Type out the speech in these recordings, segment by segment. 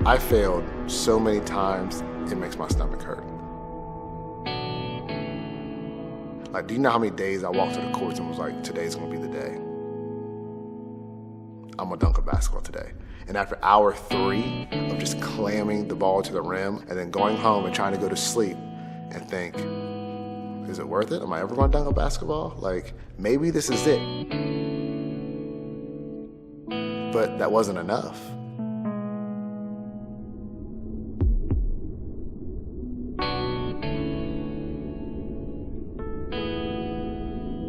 I failed so many times, it makes my stomach hurt. Like, do you know how many days I walked to the courts and was like, today's gonna be the day? I'm gonna dunk a basketball today. And after hour 3 of just clamming the ball to the rim and then going home and trying to go to sleep and think, is it worth it? Am I ever gonna dunk a basketball? Like, maybe this is it. But that wasn't enough.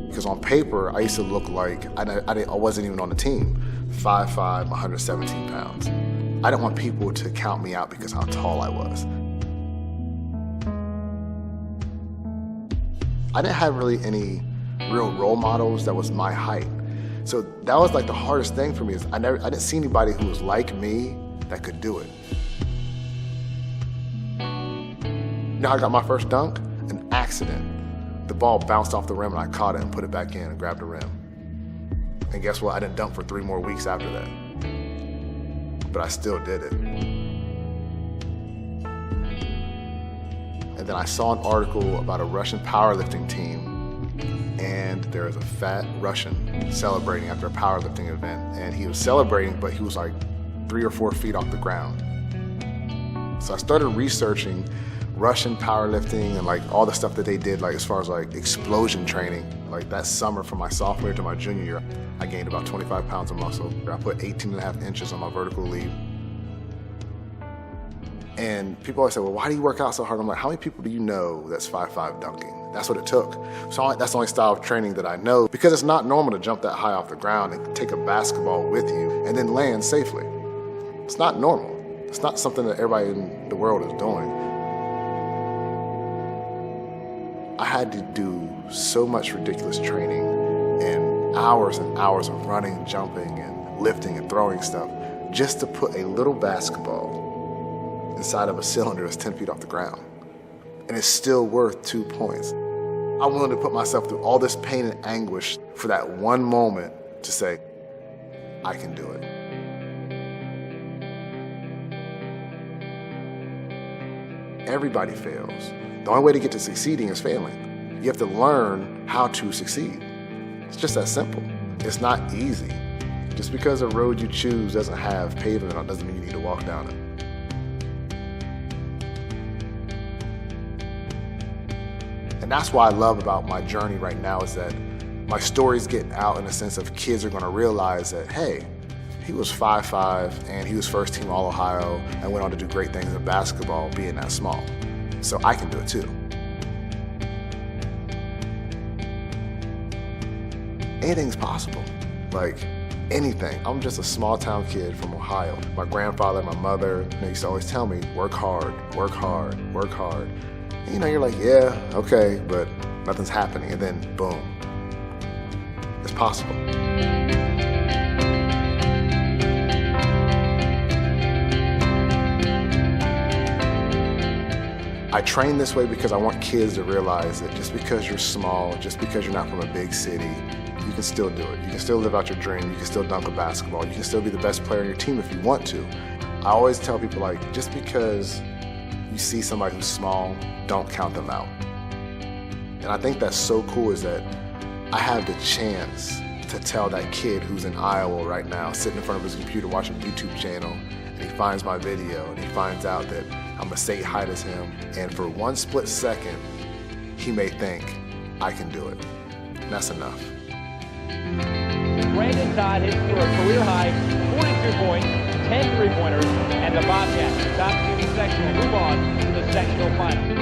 Because on paper, I used to look like I wasn't even on the team. 5'5", 117 pounds. I didn't want people to count me out because how tall I was. I didn't have really any real role models that was my height. So that was like the hardest thing for me is I didn't see anybody who was like me that could do it. You know how I got my first dunk? An accident. The ball bounced off the rim and I caught it and put it back in and grabbed the rim. And guess what? I didn't dunk for 3 more weeks after that. But I still did it. And then I saw an article about a Russian powerlifting team, and there was a fat Russian celebrating after a powerlifting event. And he was celebrating, but he was like 3 or 4 feet off the ground. So I started researching Russian powerlifting and like all the stuff that they did, like as far as like explosion training. Like that summer from my sophomore to my junior year, I gained about 25 pounds of muscle. I put 18.5 inches on my vertical leap. And people always say, well, why do you work out so hard? I'm like, how many people do you know that's 5'5" dunking? That's what it took. So that's the only style of training that I know, because it's not normal to jump that high off the ground and take a basketball with you and then land safely. It's not normal. It's not something that everybody in the world is doing. I had to do so much ridiculous training and hours of running, jumping, and lifting and throwing stuff just to put a little basketball inside of a cylinder that's 10 feet off the ground. And it's still worth 2 points. I'm willing to put myself through all this pain and anguish for that one moment to say, I can do it. Everybody fails. The only way to get to succeeding is failing. You have to learn how to succeed. It's just that simple. It's not easy. Just because a road you choose doesn't have pavement on it doesn't mean you need to walk down it. And that's what I love about my journey right now is that my story's getting out in the sense of kids are gonna realize that, hey, he was 5'5" and he was first team All-Ohio and went on to do great things in basketball being that small. So I can do it too. Anything's possible, like anything. I'm just a small town kid from Ohio. My grandfather, my mother, they used to always tell me, work hard, work hard, work hard. And, you know, you're like, yeah, okay, but nothing's happening. And then boom, it's possible. I train this way because I want kids to realize that just because you're small, just because you're not from a big city, you can still do it. You can still live out your dream. You can still dunk a basketball. You can still be the best player on your team if you want to. I always tell people, like, just because you see somebody who's small, don't count them out. And I think that's so cool is that I have the chance to tell that kid who's in Iowa right now, sitting in front of his computer watching a YouTube channel, and he finds my video and he finds out that I'm the same height as him, and for one split second, he may think, I can do it. And that's enough. Brandon Todd hits for a career-high 42 points, 10 three-pointers, and the Bobcats, top seed in sectional, move on to the sectional final.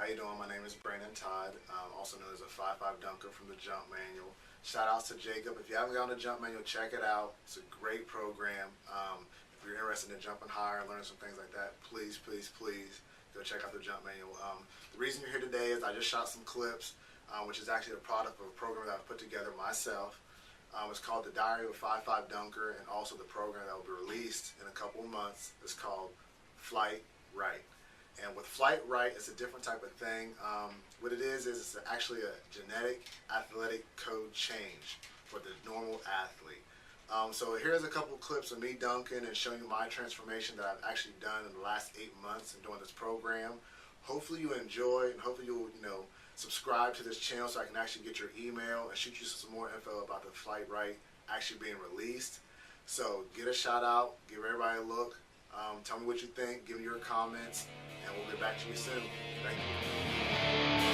How you doing? My name is Brandon Todd, also known as a 5'5" dunker from the Jump Manual. Shout outs to Jacob. If you haven't gone to Jump Manual, check it out. It's a great program. If you're interested in jumping higher and learning some things like that, please, please, please go check out the Jump Manual. The reason you're here today is I just shot some clips, which is actually a product of a program that I've put together myself. It's called The Diary of a 5'5" Dunker, and also the program that will be released in a couple of months is called Flight Right. And with Flight Right, it's a different type of thing. What it is it's actually a genetic athletic code change for the normal athlete. So here's a couple clips of me dunking and showing you my transformation that I've actually done in the last 8 months in doing this program. Hopefully you enjoy, and hopefully you'll subscribe to this channel so I can actually get your email and shoot you some more info about the Flight Right actually being released. So get a shout out, give everybody a look. Tell me what you think, give me your comments, and we'll get back to you soon. Thank you.